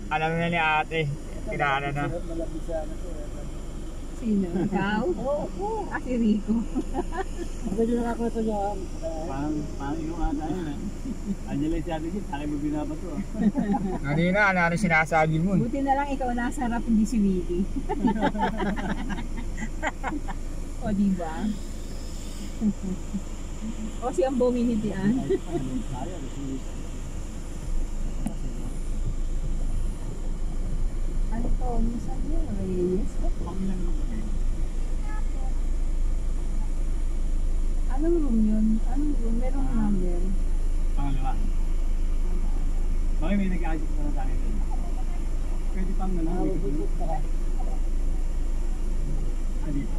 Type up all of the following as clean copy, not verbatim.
Alam na ni ate, kilala na. Sino? Ikaw? Oo. Si Rico. Pwede na ako ito dyan. Parang yung ata yun eh. Andiyan lang sabi ko, sa akin mo binabato ah. Kanina, ano sinasabi mo? Buti na lang ikaw nasa harap, hindi si Vicky. O diba? O si ang buminitian. Ano to? Minsan yun? Reyes? Anong room yun? Anong room? Merong number. Pangalawa. Bakit may nag-adjust na sa akin doon? Pwede pang nalang. Dito.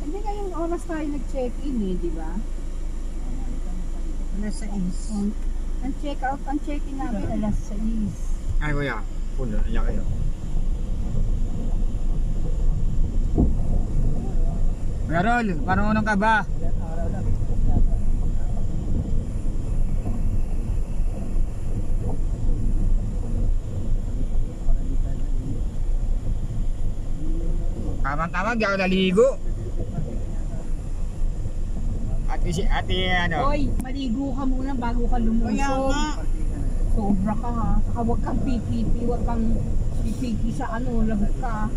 Hindi ngayong oras tayo nag-check-in eh, di ba? Alas 6. Ang check-out, ang check-in namin alas 6. Ay kuya, puno, iyak kayo. Kuya Rol, marunong ka ba? Tama-tama, di ako naligo. Ate, ano? Hoy, maligo ka muna bago ka lumusog. Sobra ka ha. Saka huwag kang pipipi, huwag kang pipiki sa ano, lagot ka.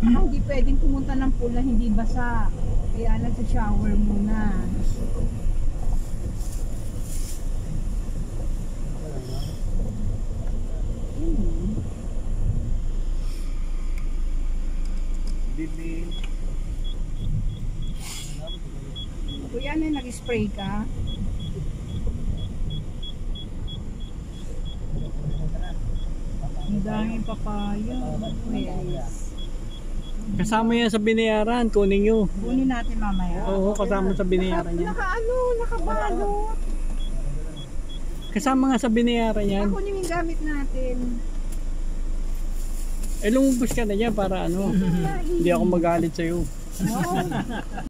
Hindi pwedeng pumunta ng pool na hindi basa. Kaya nagsa-shower muna. Bibi. Kuya, na nag-spray ka? Ang daming papaya. Yes. Kasama yan sa binayaran, kunin nyo. Kunin natin mamaya. Oo, kasama sa binayaran yan. Nakabalot. Kasama nga sa binayaran yan. Kunin yung gamit natin. Eh lumubos ka na dyan para ano, hindi ako magalit sa'yo. Wow.